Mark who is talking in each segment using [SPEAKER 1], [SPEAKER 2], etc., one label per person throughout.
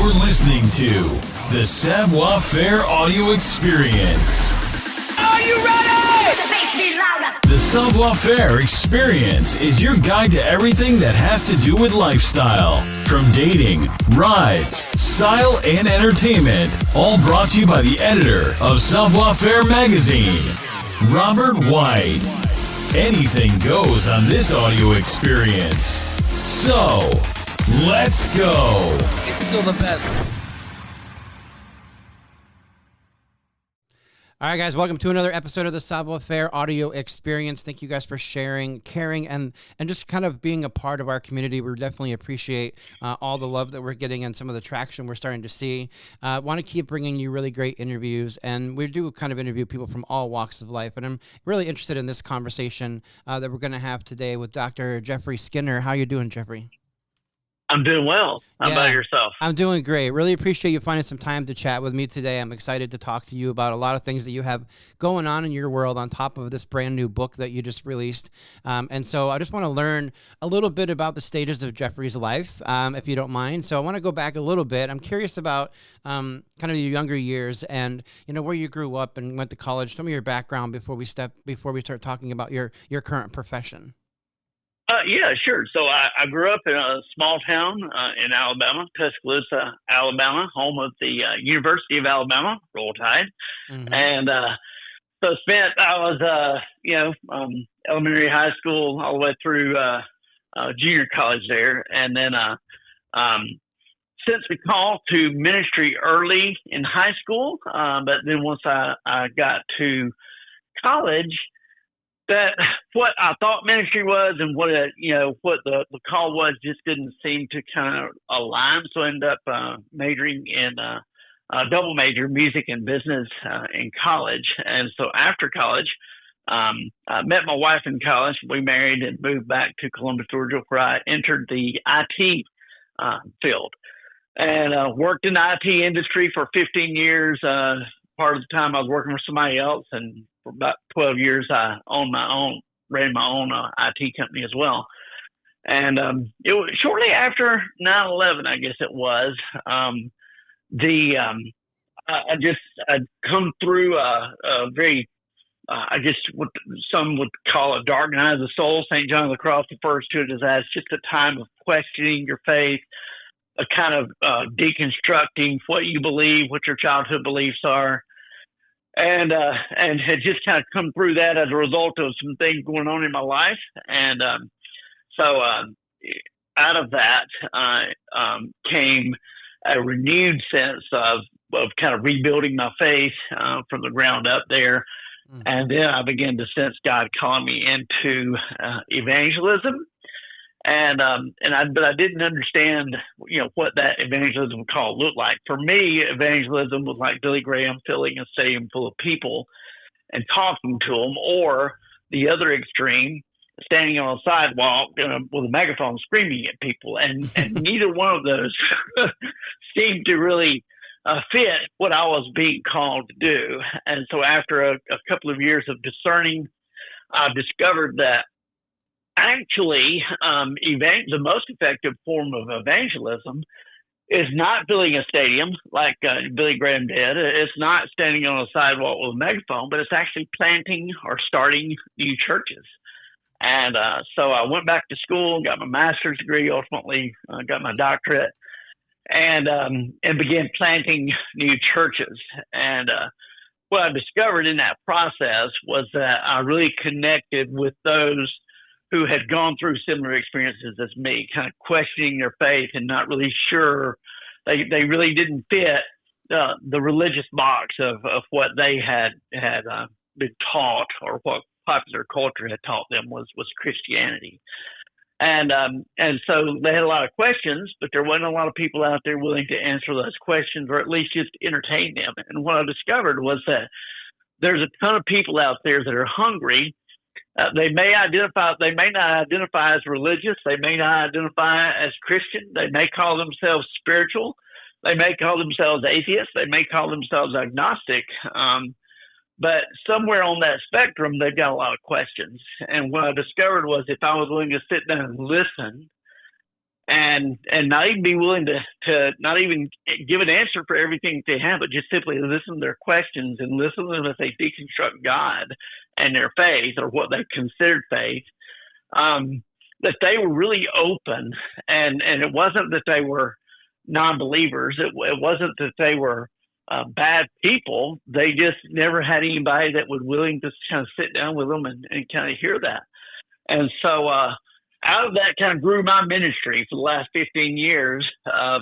[SPEAKER 1] You're listening to the Savoir Faire Audio Experience.
[SPEAKER 2] Are you ready?
[SPEAKER 1] The Savoir Faire Experience is your guide to everything that has to do with lifestyle. From dating, rides, style, and entertainment. All brought to you by the editor of Savoir Faire magazine, Robert White. Anything goes on this audio experience. So, let's go.
[SPEAKER 2] It's still the best.
[SPEAKER 3] All right, guys, welcome to another episode of the Savoir Faire Audio Experience. Thank you guys for sharing, caring, and just kind of being a part of our community. We definitely appreciate all the love that we're getting and some of the traction we're starting to see. Want to keep bringing you really great interviews, and we do kind of interview people from all walks of life. And I'm really interested in this conversation that we're going to have today with Dr. Jeffrey Skinner. How you doing, Jeffrey?
[SPEAKER 4] I'm doing well. How about yourself?
[SPEAKER 3] I'm doing great. Really appreciate you finding some time to chat with me today. I'm excited to talk to you about a lot of things that you have going on in your world on top of this brand new book that you just released. And so I just want to learn a little bit about the stages of Jeffrey's life, if you don't mind. So I want to go back a little bit. I'm curious about kind of your younger years and, you know, where you grew up and went to college, some of your background before we start talking about your current profession.
[SPEAKER 4] Yeah, sure. So I grew up in a small town in Alabama, Tuscaloosa, Alabama, home of the University of Alabama, Roll Tide.
[SPEAKER 3] Mm-hmm.
[SPEAKER 4] And so I was, elementary, high school, all the way through junior college there. And then since we called to ministry early in high school, but then once I got to college, that what I thought ministry was and what the call was just didn't seem to kind of align. So I ended up majoring in a double major, music and business in college. And so after college, I met my wife in college. We married and moved back to Columbus, Georgia, where I entered the IT field and worked in the IT industry for 15 years. Part of the time I was working for somebody else, and for about 12 years I ran my own IT company as well. And it was shortly after 9/11, I guess it was, I'd come through a very, I guess what some would call a dark night of the soul. St. John of the Cross refers to it as just a time of questioning your faith, a kind of deconstructing what you believe, what your childhood beliefs are, and had just kind of come through that as a result of some things going on in my life. And so out of that came a renewed sense of kind of rebuilding my faith from the ground up there. Mm-hmm. And then I began to sense God calling me into evangelism. But I didn't understand, what that evangelism call looked like. For me, evangelism was like Billy Graham filling a stadium full of people and talking to them, or the other extreme, standing on a sidewalk with a megaphone screaming at people. And neither one of those seemed to really fit what I was being called to do. And so after a couple of years of discerning, I discovered that actually, the most effective form of evangelism is not filling a stadium like Billy Graham did. It's not standing on a sidewalk with a megaphone, but it's actually planting or starting new churches. And so I went back to school, got my master's degree, ultimately got my doctorate, and began planting new churches. And what I discovered in that process was that I really connected with those who had gone through similar experiences as me, kind of questioning their faith and not really sure. They really didn't fit the religious box of what they had been taught, or what popular culture had taught them was Christianity. And so they had a lot of questions, but there wasn't a lot of people out there willing to answer those questions, or at least just entertain them. And what I discovered was that there's a ton of people out there that are hungry. They may not identify as religious. They may not identify as Christian. They may call themselves spiritual. They may call themselves atheists. They may call themselves agnostic. But somewhere on that spectrum, they've got a lot of questions. And what I discovered was if I was willing to sit down and listen and not even be willing to not even give an answer for everything they have, but just simply listen to their questions and listen to them as they deconstruct God and their faith, or what they considered faith. That they were really open, and it wasn't that they were non-believers. It wasn't that they were bad people. They just never had anybody that was willing to kind of sit down with them and kind of hear that. And so out of that kind of grew my ministry for the last 15 years of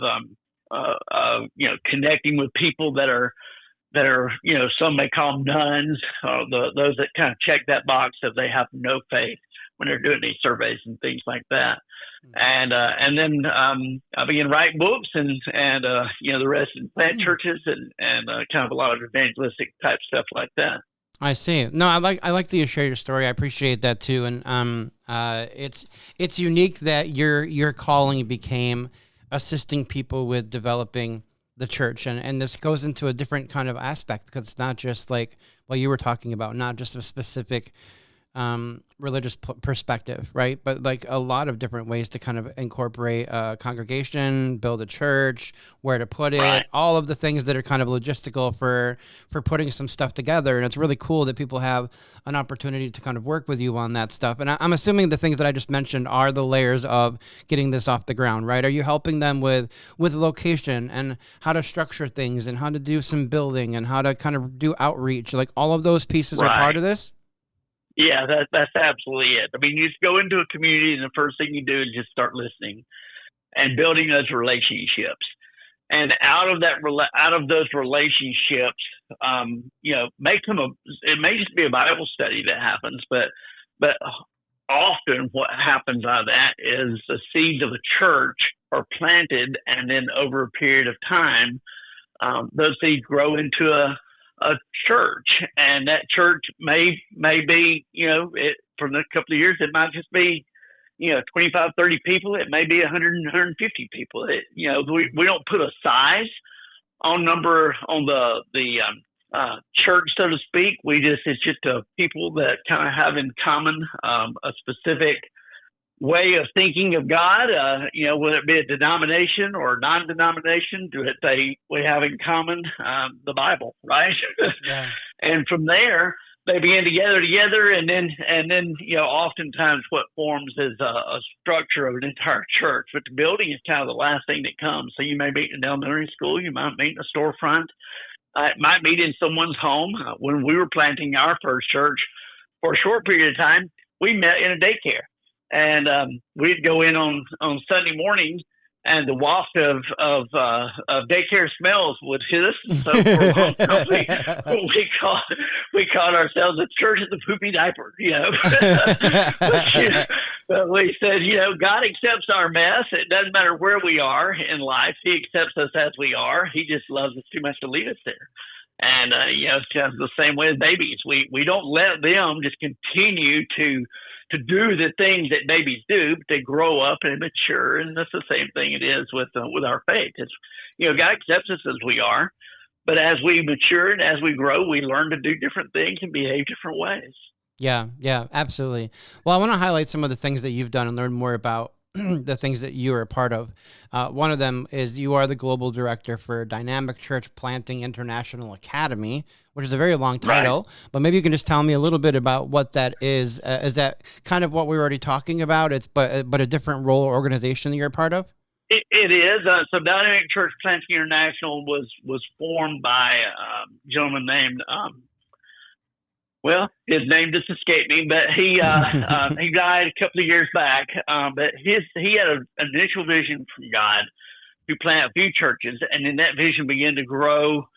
[SPEAKER 4] connecting with people that are some may call them nuns, those that kind of check that box of they have no faith when they're doing these surveys and things like that. And then I began writing books and the rest in plant churches and kind of a lot of evangelistic type stuff like that.
[SPEAKER 3] I see. No, I like that you share your story. I appreciate that too. And it's unique that your calling became assisting people with developing the church, and this goes into a different kind of aspect, because it's not just like what you were talking about, not just a specific religious perspective, right? But like a lot of different ways to kind of incorporate a congregation, build a church, where to put it, right. All of the things that are kind of logistical for putting some stuff together. And it's really cool that people have an opportunity to kind of work with you on that stuff. And I'm assuming the things that I just mentioned are the layers of getting this off the ground, right? Are you helping them with location and how to structure things and how to do some building and how to kind of do outreach? Like all of those pieces are part of this?
[SPEAKER 4] Yeah, that's absolutely it. I mean, you just go into a community and the first thing you do is just start listening and building those relationships. And out of those relationships, make them it may just be a Bible study that happens, but often what happens out of that is the seeds of a church are planted, and then over a period of time, those seeds grow into a church, and that church may be, for the couple of years, it might just be, 25, 30 people. It may be 100 and 150 people. We don't put a size on number on the church, so to speak. It's just people that kind of have in common a specific way of thinking of God, whether it be a denomination or non-denomination, we have in common the Bible, right?
[SPEAKER 3] Yeah.
[SPEAKER 4] And from there, they begin to gather together, and then oftentimes what forms is a structure of an entire church. But the building is kind of the last thing that comes. So you may meet in an elementary school, you might meet in a storefront, it might meet in someone's home. When we were planting our first church, for a short period of time, we met in a daycare. And we'd go in on Sunday morning, and the waft of daycare smells would hit us. And so for a long time, we called ourselves the Church of the Poopy Diaper, But we said, God accepts our mess. It doesn't matter where we are in life. He accepts us as we are. He just loves us too much to leave us there. And, it's just the same way as babies. We don't let them just continue to do the things that babies do, but they grow up and mature, and that's the same thing it is with our faith. It's, God accepts us as we are, but as we mature and as we grow, we learn to do different things and behave different ways.
[SPEAKER 3] Yeah, absolutely. Well, I want to highlight some of the things that you've done and learn more about the things that you are a part of. One of them is you are the global director for Dynamic Church Planting International Academy, which is a very long title, right. But maybe you can just tell me a little bit about what that is. Is that kind of what we were already talking about? It's but a different role or organization that you're a part of?
[SPEAKER 4] It is. So Dynamic Church Planting International was formed by a gentleman named his name just escaped me, but he died a couple of years back. But he had an initial vision from God to plant a few churches, and then that vision began to grow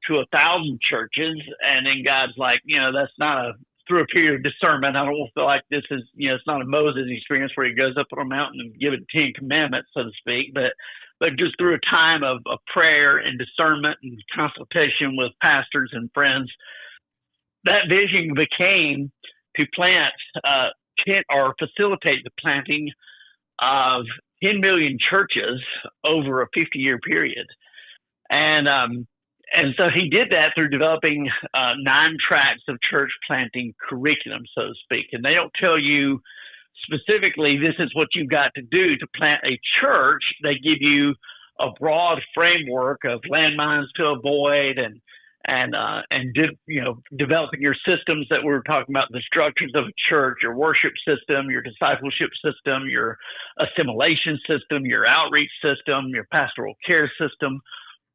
[SPEAKER 4] to 1,000 churches. And then God's like, that's not through a period of discernment. I don't feel like this is, it's not a Moses experience where he goes up on a mountain and gives the 10 Commandments, so to speak, but just through a time of prayer and discernment and consultation with pastors and friends. That vision became to plant or facilitate the planting of 10 million churches over a 50-year period. And so he did that through developing 9 tracks of church planting curriculum, so to speak. And they don't tell you specifically, this is what you've got to do to plant a church. They give you a broad framework of landmines to avoid developing your systems that we were talking about, the structures of a church, your worship system, your discipleship system, your assimilation system, your outreach system, your pastoral care system,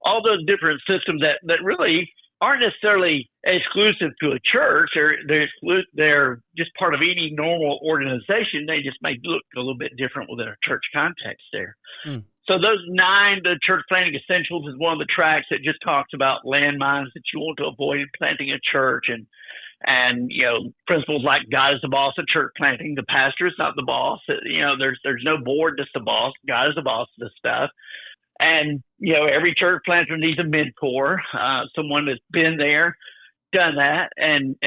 [SPEAKER 4] all those different systems that really aren't necessarily exclusive to a church. They're just part of any normal organization. They just may look a little bit different within a church context there. So those 9, the Church Planting Essentials is one of the tracks that just talks about landmines that you want to avoid in planting a church, and principles like God is the boss of church planting. The pastor is not the boss. There's no board, just the boss. God is the boss of this stuff. And, every church planter needs a mentor, someone that's been there, done that, and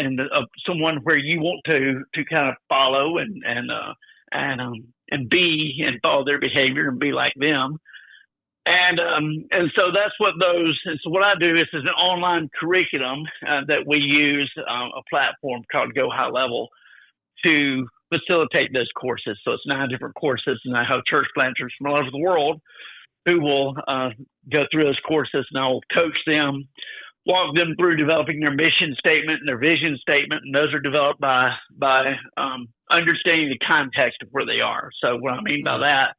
[SPEAKER 4] someone where you want to kind of follow and be and follow their behavior and be like them. And so that's what and so what I do is an online curriculum that we use, a platform called Go High Level, to facilitate those courses. So it's 9 different courses, and I have church planters from all over the world who will go through those courses, and I will coach them, walk them through developing their mission statement and their vision statement, and those are developed by understanding the context of where they are. So what I mean by that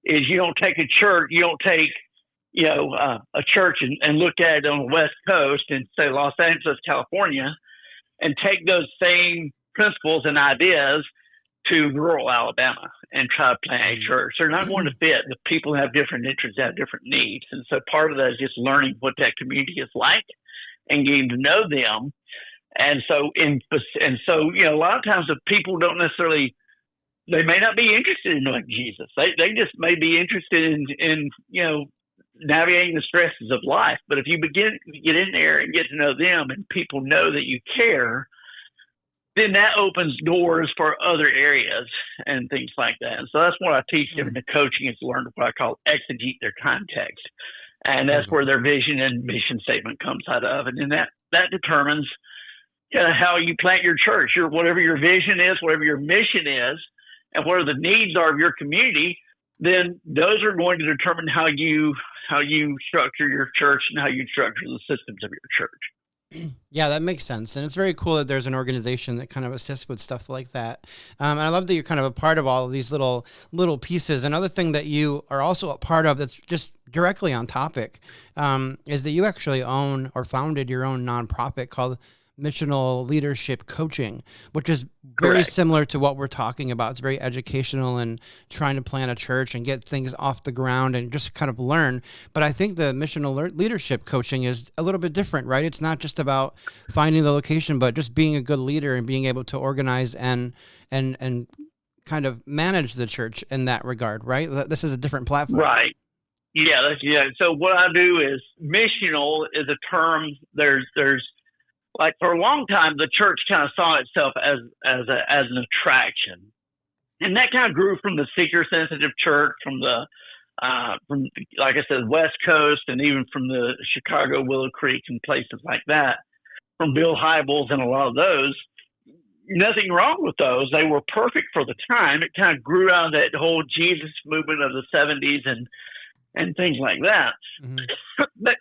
[SPEAKER 4] is you don't take a church and look at it on the West Coast and say Los Angeles, California, and take those same principles and ideas to rural Alabama and try to plant a church. They're not going to fit. The people have different interests, have different needs. And so part of that is just learning what that community is like and getting to know them. And so, a lot of times the people don't necessarily, they may not be interested in knowing Jesus. They just may be interested in navigating the stresses of life. But if you begin to get in there and get to know them and people know that you care, then that opens doors for other areas and things like that. And so that's what I teach them in the coaching, is to learn what I call exegete their context. And that's where their vision and mission statement comes out of. And then that determines how you plant your church, whatever your vision is, whatever your mission is, and what are the needs are of your community. Then those are going to determine how you structure your church and how you structure the systems of your church.
[SPEAKER 3] Yeah, that makes sense. And it's very cool that there's an organization that kind of assists with stuff like that. And I love that you're kind of a part of all of these little pieces. Another thing that you are also a part of that's just directly on topic is that you actually own or founded your own nonprofit called Missional Leadership Coaching, which is very
[SPEAKER 4] Correct.
[SPEAKER 3] similar to what we're talking about. It's very educational and trying to plant a church and get things off the ground and just kind of learn. But I think the missional leadership coaching is a little bit different, right? It's not just about finding the location, but just being a good leader and being able to organize and kind of manage the church in that regard, right? This is a different platform.
[SPEAKER 4] Right. Yeah. So what I do is, missional is a term. There's like, for a long time, the church kind of saw itself as an attraction, and that kind of grew from the seeker-sensitive church, from like I said, West Coast, and even from the Chicago Willow Creek and places like that, from Bill Hybels and a lot of those. Nothing wrong with those; they were perfect for the time. It kind of grew out of that whole Jesus movement of the '70s and things like that. Mm-hmm. But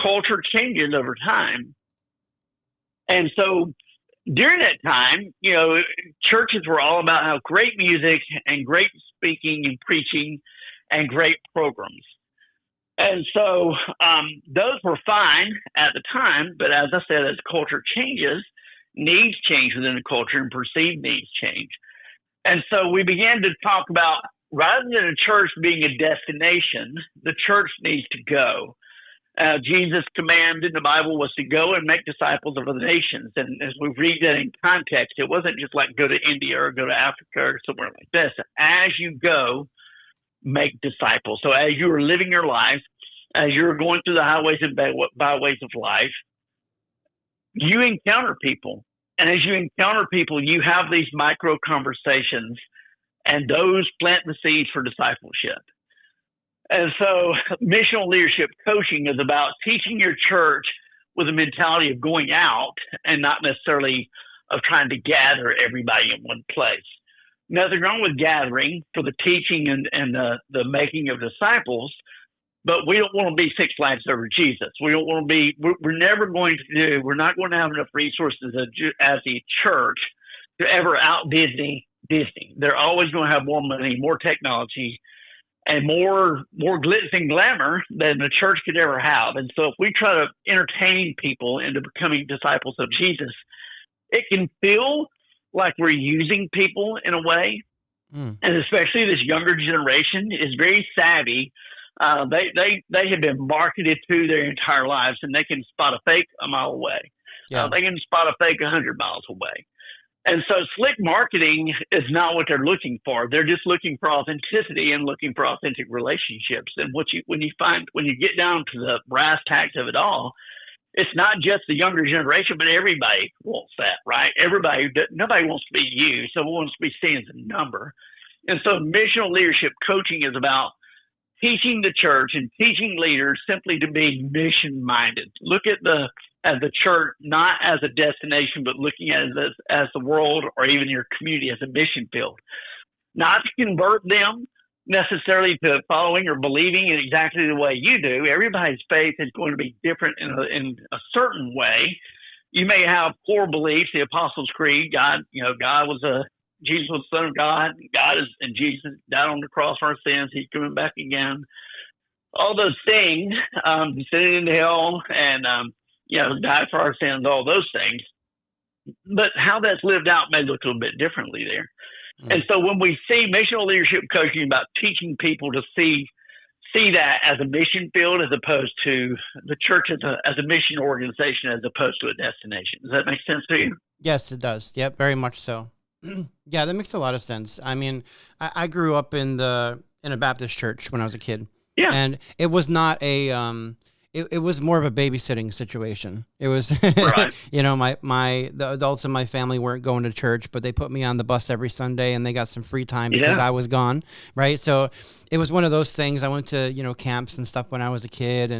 [SPEAKER 4] culture changes over time. And so during that time, churches were all about how great music and great speaking and preaching and great programs. And so those were fine at the time. But as I said, as culture changes, needs change within the culture and perceived needs change. And so we began to talk about, rather than a church being a destination, the church needs to go. Jesus' command in the Bible was to go and make disciples of other nations. And as we read that in context, it wasn't just like go to India or go to Africa or somewhere like this. As you go, make disciples. So as you are living your life, as you're going through the highways and byways of life, you encounter people. And as you encounter people, you have these micro conversations, and those plant the seeds for discipleship. And so missional leadership coaching is about teaching your church with a mentality of going out and not necessarily of trying to gather everybody in one place. nothing wrong with gathering for the teaching and the making of disciples, but we don't want to be Six Flags over Jesus. We don't want to be, we're never going to do, we're not going to have enough resources as a church to ever out Disney. They're always going to have more money, more technology, and more glitz and glamour than the church could ever have. And so if we try to entertain people into becoming disciples of Jesus, it can feel like we're using people in a way. And especially this younger generation is very savvy. They have been marketed to their entire lives, and they can spot a fake a mile away.
[SPEAKER 3] Yeah.
[SPEAKER 4] They can spot a fake 100 miles away. And so slick marketing is not what they're looking for. They're just looking for authenticity and looking for authentic relationships. And when you get down to the brass tacks of it all, it's not just the younger generation, but everybody wants that, right? Nobody wants to be you, so wants to be seen as a number. And so missional leadership coaching is about teaching the church and teaching leaders simply to be mission-minded. Look at the church not as a destination, but looking at it as the world or even your community as a mission field. Not to convert them necessarily to following or believing in exactly the way you do. Everybody's faith is going to be different in a certain way. You may have core beliefs, the Apostles' Creed, Jesus was the Son of God. And Jesus died on the cross for our sins. He's coming back again. All those things, descended into hell and, died for our sins, all those things. But how that's lived out may look a little bit differently there. And so when we see missional leadership coaching about teaching people to see that as a mission field as opposed to the church as a mission organization as opposed to a destination. Does that make sense to you?
[SPEAKER 3] Yes, it does. Yep, very much so. Yeah, that makes a lot of sense. I mean, I grew up in a Baptist church when I was a kid. Yeah. And it was not it was more of a babysitting situation. It was, right. The adults in my family weren't going to church, but they put me on the bus every Sunday and they got some free time because I was gone. Right. So it was one of those things. I went to, camps and stuff when I was a kid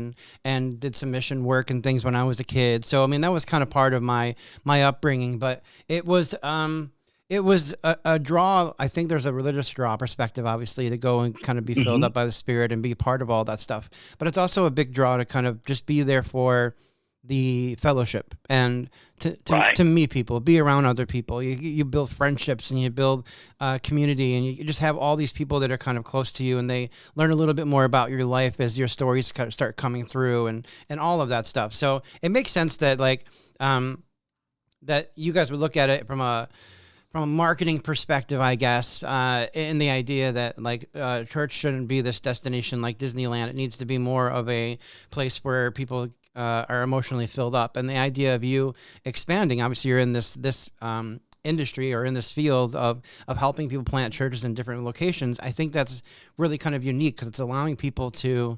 [SPEAKER 3] and did some mission work and things when I was a kid. So, I mean, that was kind of part of my upbringing, but it was a draw. I think there's a religious draw perspective, obviously, to go and kind of be filled up by the Spirit and be part of all that stuff. But it's also a big draw to kind of just be there for the fellowship and to meet people, be around other people. You build friendships and you build community, and you just have all these people that are kind of close to you, and they learn a little bit more about your life as your stories kind of start coming through and all of that stuff. So it makes sense that that you guys would look at it from a marketing perspective, I guess, in the idea that church shouldn't be this destination like Disneyland. It needs to be more of a place where people are emotionally filled up. And the idea of you expanding, obviously you're in this industry or in this field of helping people plant churches in different locations. I think that's really kind of unique because it's allowing people to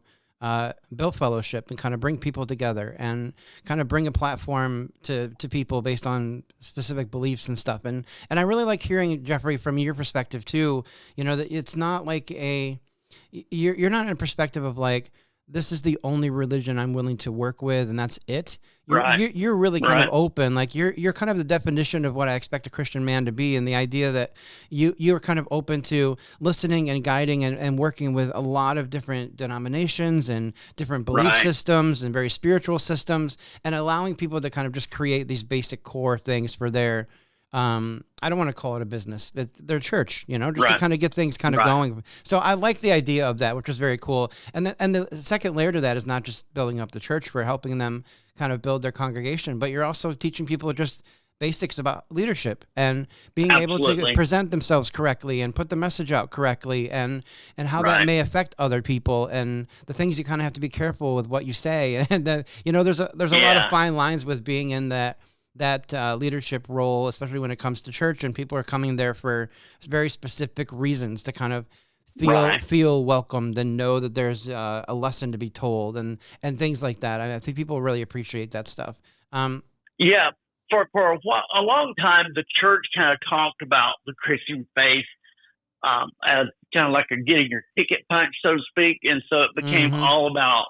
[SPEAKER 3] build fellowship and kind of bring people together and kind of bring a platform to people based on specific beliefs and stuff. And I really like hearing, Jeffrey, from your perspective too, that it's not like you're not in a perspective of like, this is the only religion I'm willing to work with, and that's it. You're really kind of open. Like you're kind of the definition of what I expect a Christian man to be, and the idea that you're kind of open to listening and guiding and working with a lot of different denominations and different belief systems and very spiritual systems, and allowing people to kind of just create these basic core things for their I don't want to call it a business. It's their church, just to kind of get things kind of going. So I like the idea of that, which was very cool. And the second layer to that is not just building up the church, we're helping them kind of build their congregation, but you're also teaching people just basics about leadership and being able to present themselves correctly and put the message out correctly and how that may affect other people and the things you kind of have to be careful with what you say. And there's a lot of fine lines with being in that leadership role, especially when it comes to church and people are coming there for very specific reasons to kind of feel welcomed and know that there's a lesson to be told and things like that. I think people really appreciate that stuff.
[SPEAKER 4] For a long time, the church kind of talked about the Christian faith as kind of like a getting your ticket punched, so to speak. And so it became all about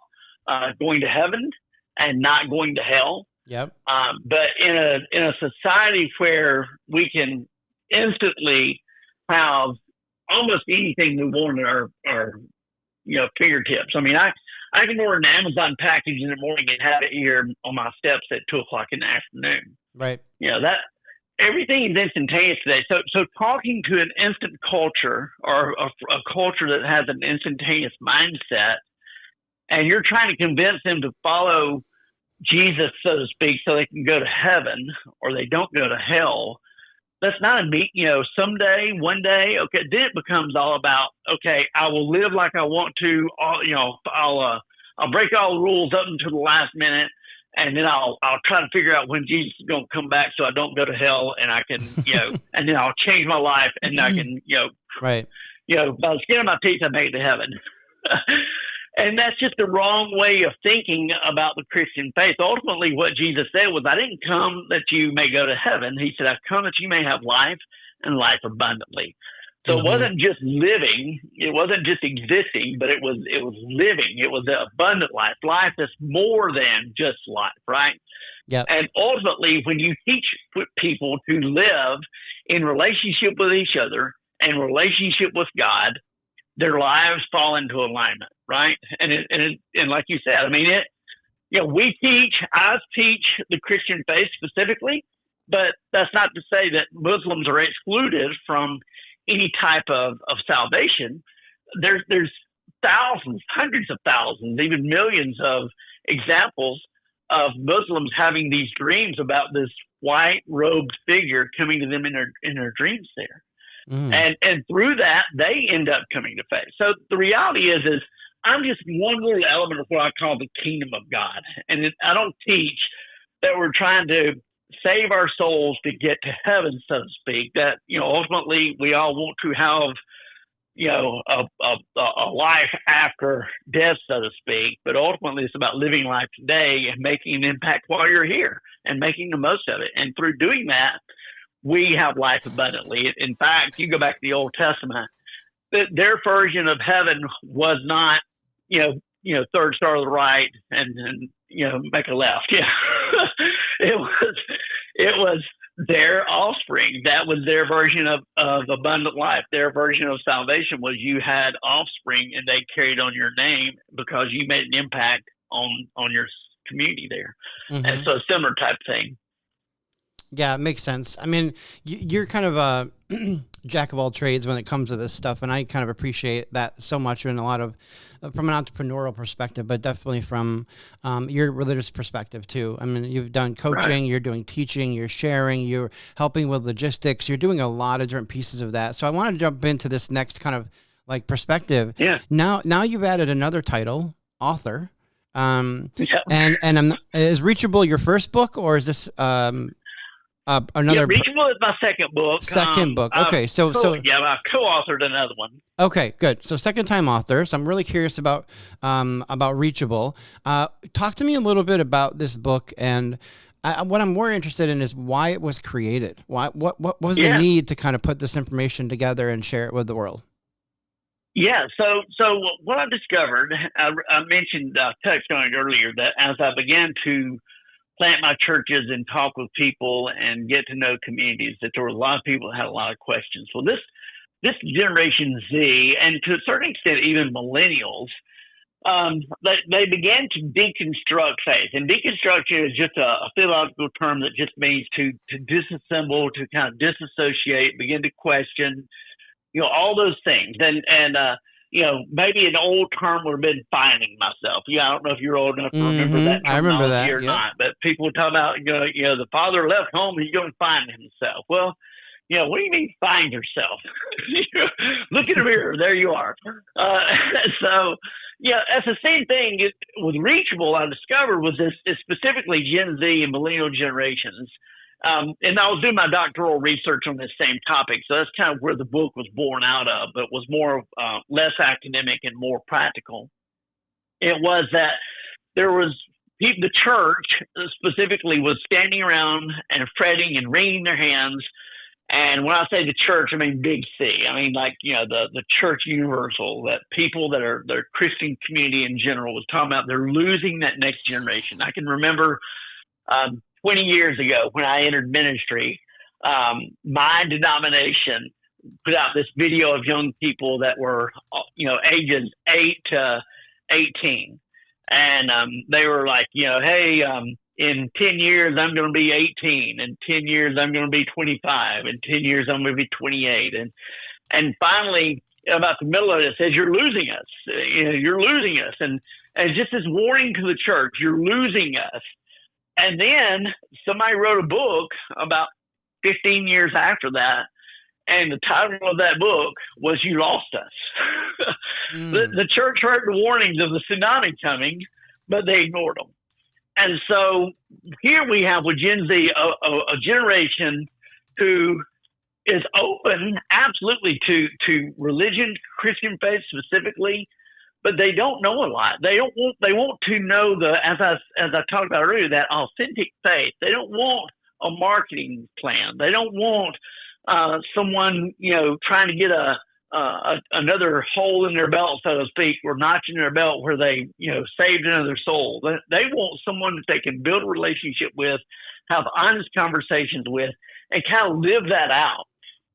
[SPEAKER 4] going to heaven and not going to hell.
[SPEAKER 3] Yep.
[SPEAKER 4] But in a society where we can instantly have almost anything we want at our fingertips. I mean, I can order an Amazon package in the morning and have it here on my steps at 2:00 in the afternoon.
[SPEAKER 3] Right.
[SPEAKER 4] That everything is instantaneous today. So talking to an instant culture or a culture that has an instantaneous mindset, and you're trying to convince them to follow Jesus, so to speak, so they can go to heaven or they don't go to hell. That's not a meet, someday, one day, okay, then it becomes all about, okay, I will live like I want to, I'll break all the rules up until the last minute, and then I'll try to figure out when Jesus is going to come back so I don't go to hell, and I can, and then I'll change my life, and I can,
[SPEAKER 3] right.
[SPEAKER 4] By the skin of my teeth, I make it to heaven. And that's just the wrong way of thinking about the Christian faith. Ultimately, what Jesus said was, I didn't come that you may go to heaven. He said, I've come that you may have life and life abundantly. So It wasn't just living. It wasn't just existing, but it was living. It was an abundant life that's more than just life, right?
[SPEAKER 3] Yeah.
[SPEAKER 4] And ultimately, when you teach people to live in relationship with each other and relationship with God, their lives fall into alignment, right? And like you said, I mean, I teach the Christian faith specifically, but that's not to say that Muslims are excluded from any type of salvation. There's thousands, hundreds of thousands, even millions of examples of Muslims having these dreams about this white robed figure coming to them in their dreams there. And through that, they end up coming to faith. So the reality is I'm just one little element of what I call the kingdom of God. And I don't teach that we're trying to save our souls to get to heaven, so to speak, that, ultimately we all want to have, a life after death, so to speak. But ultimately it's about living life today and making an impact while you're here and making the most of it. And through doing that, we have life abundantly. In fact, you go back to the Old Testament, their version of heaven was not, third star to the right and make a left. Yeah. It was their offspring. That was their version of abundant life. Their version of salvation was you had offspring and they carried on your name because you made an impact on your community there. And so a similar type of thing.
[SPEAKER 3] Yeah, it makes sense. I mean, you're kind of a jack of all trades when it comes to this stuff, and I kind of appreciate that so much in a lot of, from an entrepreneurial perspective, but definitely from your religious perspective too. I mean, you've done coaching, right. You're doing teaching, you're sharing, you're helping with logistics, you're doing a lot of different pieces of that. So I want to jump into this next kind of like perspective.
[SPEAKER 4] Yeah.
[SPEAKER 3] Now you've added another title, author. Is Reachable your first book, or is this another?
[SPEAKER 4] Reachable is my second book.
[SPEAKER 3] Second book. Okay, so
[SPEAKER 4] I co-authored another one.
[SPEAKER 3] Okay, good. So second time author. So I'm really curious about Reachable. Talk to me a little bit about this book, and what I'm more interested in is why it was created. What was the need to kind of put this information together and share it with the world?
[SPEAKER 4] Yeah. So what I discovered, I mentioned, touched on it earlier, that as I began to plant my churches and talk with people and get to know communities, that there were a lot of people that had a lot of questions. Well, this Generation Z, and to a certain extent even millennials, they began to deconstruct faith. And deconstruction is just a theological term that just means to disassemble, to kind of disassociate, begin to question, all those things. And maybe an old term would have been finding myself. I don't know if you're old enough to remember that
[SPEAKER 3] I remember that,
[SPEAKER 4] or not, but people would talk about, the father left home, he's going to find himself. Well, what do you mean find yourself? Look in the mirror, there you are. So, it's the same thing with Reachable. I discovered was this is specifically Gen Z and millennial generations. And I was doing my doctoral research on this same topic. So that's kind of where the book was born out of, but was more less academic and more practical. It was that there was the church specifically was standing around and fretting and wringing their hands. And when I say the church, I mean big C. I mean, like, the church universal, that people that are the Christian community in general was talking about they're losing that next generation. I can remember 20 years ago when I entered ministry, my denomination put out this video of young people that were, ages 8 to 18. And they were like, hey, in 10 years, I'm going to be 18. In 10 years, I'm going to be 25. In 10 years, I'm going to be 28. And finally, about the middle of it, it says, you're losing us. You're losing us. And just this warning to the church, you're losing us. And then somebody wrote a book about 15 years after that. And the title of that book was You Lost Us. The church heard the warnings of the tsunami coming, but they ignored them. And so here we have with Gen Z a generation who is open absolutely to religion, Christian faith specifically, but they don't know a lot. They want to know as I talked about earlier, that authentic faith. They don't want a marketing plan. They don't want someone, trying to get another hole in their belt, so to speak, or notch in their belt where they, saved another soul. They want someone that they can build a relationship with, have honest conversations with, and kind of live that out.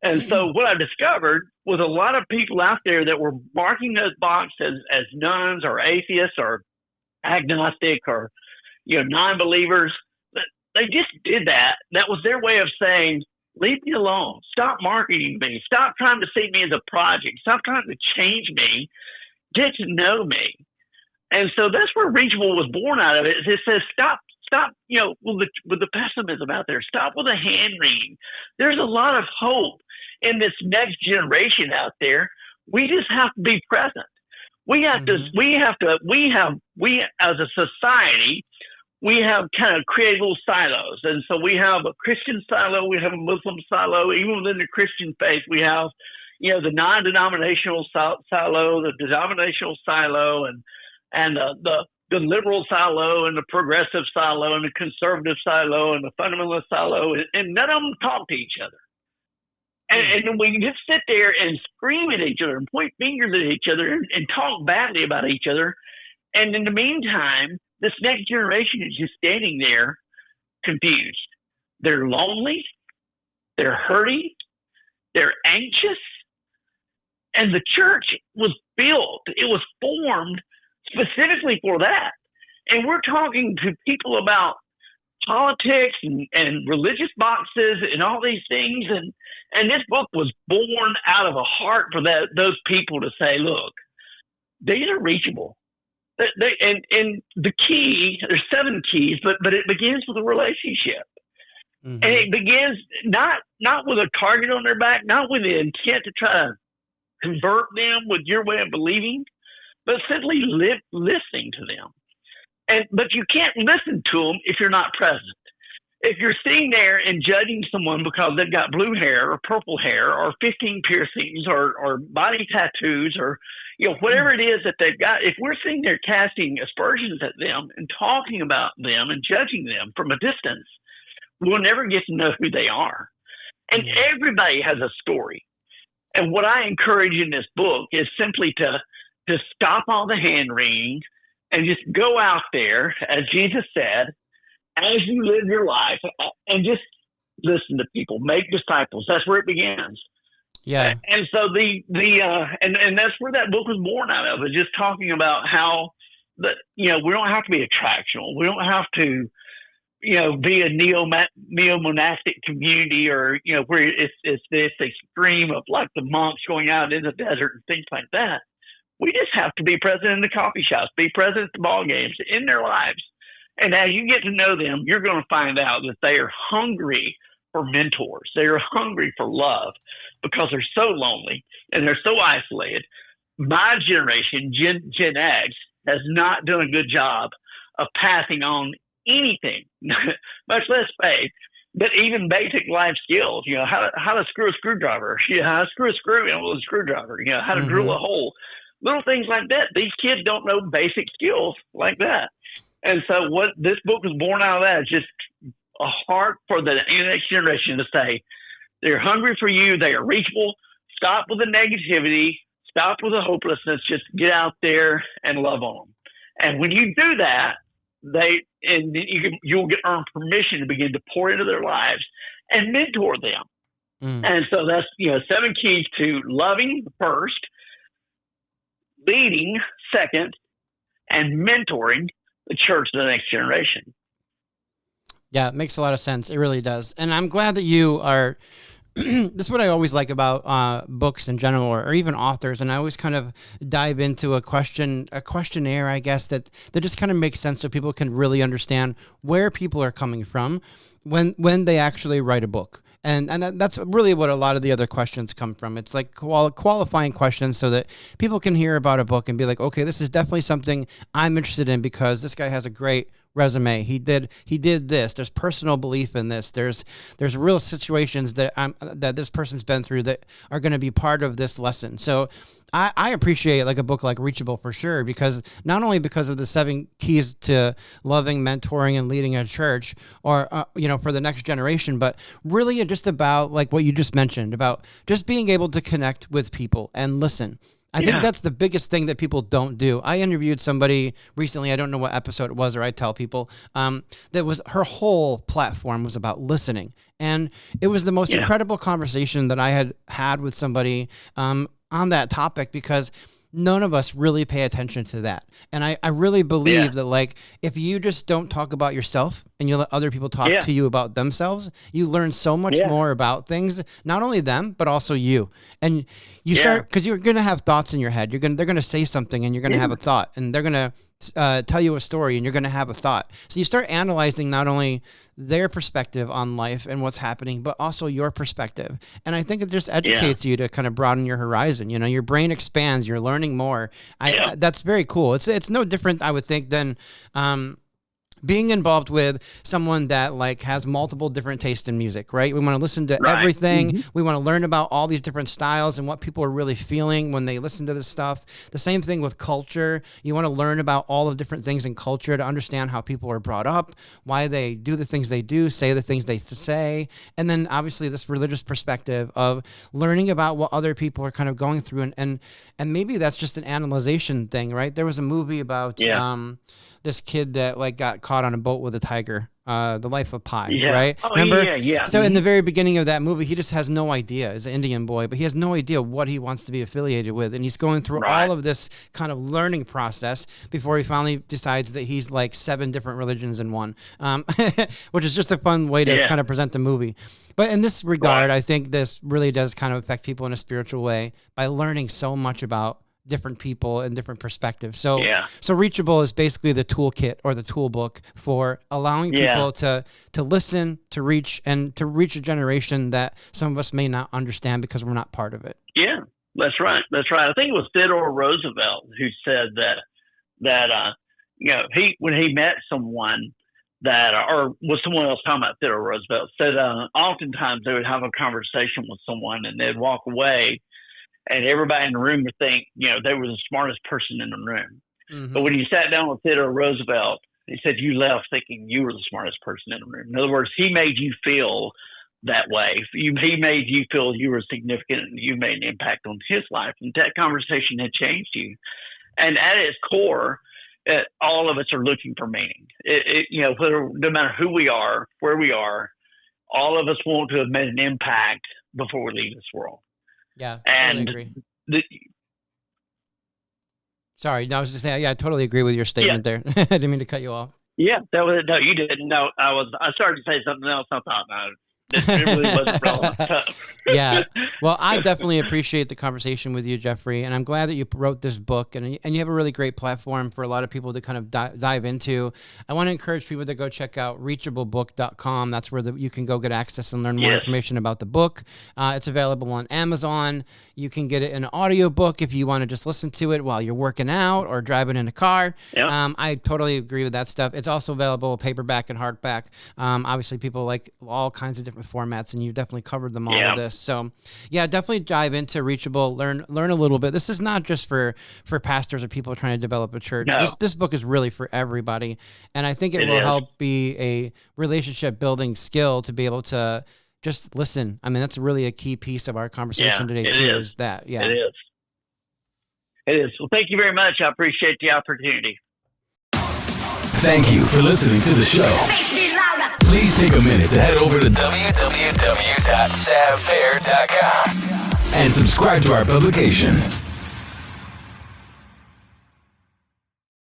[SPEAKER 4] And so what I discovered was a lot of people out there that were marking those boxes as nuns or atheists or agnostic or, non-believers. They just did that. That was their way of saying, leave me alone. Stop marketing me. Stop trying to see me as a project. Stop trying to change me. Get to know me. And so that's where Reachable was born out of it. It says, stop, with the pessimism out there. Stop with the hand wringing. There's a lot of hope in this next generation out there. We just have to be present. We have to, we as a society, we have kind of created little silos. And so we have a Christian silo, we have a Muslim silo. Even within the Christian faith, we have, the non-denominational silo, the denominational silo, and the liberal silo, and the progressive silo, and the conservative silo, and the fundamentalist silo, and none of them talk to each other. And then we just sit there and scream at each other and point fingers at each other and talk badly about each other. And in the meantime, this next generation is just standing there confused. They're lonely. They're hurting. They're anxious. And the church was built. It was formed specifically for that. And we're talking to people about politics and religious boxes and all these things. And this book was born out of a heart for those people to say, look, these are reachable. And the key, there's 7 keys, but it begins with a relationship. And it begins not with a target on their back, not with the intent to try to convert them with your way of believing, but simply listening to them. But you can't listen to them if you're not present. If you're sitting there and judging someone because they've got blue hair or purple hair or 15 piercings or body tattoos or whatever it is that they've got, if we're sitting there casting aspersions at them and talking about them and judging them from a distance, we'll never get to know who they are. And everybody has a story. And what I encourage in this book is simply to stop all the hand wringing and just go out there, as Jesus said, as you live your life, and just listen to people, make disciples. That's where it begins.
[SPEAKER 3] Yeah.
[SPEAKER 4] And so and that's where that book was born out of, is just talking about how we don't have to be attractional. We don't have to, be a neo-monastic community or, where it's this extreme of like the monks going out in the desert and things like that. We just have to be present in the coffee shops, be present at the ball games, in their lives. And as you get to know them, you're going to find out that they are hungry for mentors. They are hungry for love because they're so lonely and they're so isolated. My generation, Gen X, has not done a good job of passing on anything, much less faith, but even basic life skills. How to screw a screwdriver, how to screw a screw in with a screwdriver, how to drill a hole. Little things like that. These kids don't know basic skills like that. And so what this book was born out of that is just a heart for the next generation to say, they're hungry for you. They are reachable. Stop with the negativity. Stop with the hopelessness. Just get out there and love on them. And when you do that, you'll earn permission to begin to pour into their lives and mentor them. And so that's, 7 keys to loving first, leading second, and mentoring the church to the next generation.
[SPEAKER 3] Yeah, it makes a lot of sense. It really does. And I'm glad that you are this is what I always like about books in general, or even authors. And I always kind of dive into a questionnaire, I guess, that just kind of makes sense so people can really understand where people are coming from when they actually write a book. And that's really what a lot of the other questions come from. It's like qualifying questions so that people can hear about a book and be like, okay, this is definitely something I'm interested in because this guy has a great resume. He did this. There's personal belief in this. There's real situations that this person's been through that are going to be part of this lesson. So I appreciate like a book like Reachable for sure, because not only because of the 7 keys to loving, mentoring, and leading a church, or for the next generation, but really just about like what you just mentioned about just being able to connect with people and listen. I think that's the biggest thing that people don't do. I interviewed somebody recently, I don't know what episode it was, or I tell people, that was her whole platform was about listening. And it was the most incredible conversation that I had with somebody on that topic, because none of us really pay attention to that. And I really believe that, like, if you just don't talk about yourself and you let other people talk to you about themselves, you learn so much more about things, not only them, but also you. And you start, because you're going to have thoughts in your head. They're going to say something and you're going to have a thought, and they're going to tell you a story and you're going to have a thought. So you start analyzing not only their perspective on life and what's happening, but also your perspective. And I think it just educates you to kind of broaden your horizon. Your brain expands, you're learning more. That's very cool. It's no different, I would think, than being involved with someone that like has multiple different tastes in music, right? We want to listen to everything. Mm-hmm. We want to learn about all these different styles and what people are really feeling when they listen to this stuff. The same thing with culture. You want to learn about all of different things in culture to understand how people are brought up, why they do the things they do, say the things they say. And then obviously this religious perspective of learning about what other people are kind of going through. And maybe that's just an analyzation thing, right? There was a movie about, this kid that like got caught on a boat with a tiger, The Life of Pi, right?
[SPEAKER 4] Oh,
[SPEAKER 3] remember?
[SPEAKER 4] Yeah.
[SPEAKER 3] So in the very beginning of that movie, he just has no idea. He's an Indian boy, but he has no idea what he wants to be affiliated with. And he's going through all of this kind of learning process before he finally decides that he's like 7 different religions in one, which is just a fun way to kind of present the movie. But in this regard, I think this really does kind of affect people in a spiritual way by learning so much about different people and different perspectives. So Reachable is basically the toolkit or the tool book for allowing people to listen, to reach a generation that some of us may not understand because we're not part of it. Yeah,
[SPEAKER 4] that's right. I think it was Theodore Roosevelt who said that when he met someone or was someone else talking about Theodore Roosevelt, said oftentimes they would have a conversation with someone and they'd walk away and everybody in the room would think, they were the smartest person in the room. Mm-hmm. But when you sat down with Theodore Roosevelt, he said you left thinking you were the smartest person in the room. In other words, he made you feel that way. He made you feel you were significant and you made an impact on his life. And that conversation had changed you. And at its core, all of us are looking for meaning. No matter who we are, where we are, all of us want to have made an impact before we leave this world.
[SPEAKER 3] Yeah, I totally agree. Sorry, no, I was just saying, I totally agree with your statement there. I didn't mean to cut you off.
[SPEAKER 4] Yeah, no, you didn't. No, I started to say something else. I thought, no, it really wasn't relevant.
[SPEAKER 3] Yeah. Well, I definitely appreciate the conversation with you, Jeffrey, and I'm glad that you wrote this book, and you have a really great platform for a lot of people to kind of dive into. I want to encourage people to go check out reachablebook.com. That's where you can go get access and learn more information about the book. It's available on Amazon. You can get it in an audiobook if you want to just listen to it while you're working out or driving in a car. Yep. I totally agree with that stuff. It's also available paperback and hardback. Obviously, people like all kinds of different formats, and you've definitely covered them all with this. So definitely dive into Reachable, learn a little bit. This is not just for pastors or people trying to develop a church. No. This book is really for everybody, and I think it will help be a relationship building skill to be able to just listen. I mean, that's really a key piece of our conversation today too. Is that it is.
[SPEAKER 4] Well, thank you very much. I appreciate the opportunity.
[SPEAKER 1] Thank you for listening to the show. Please take a minute to head over to www.savfair.com and subscribe to our publication.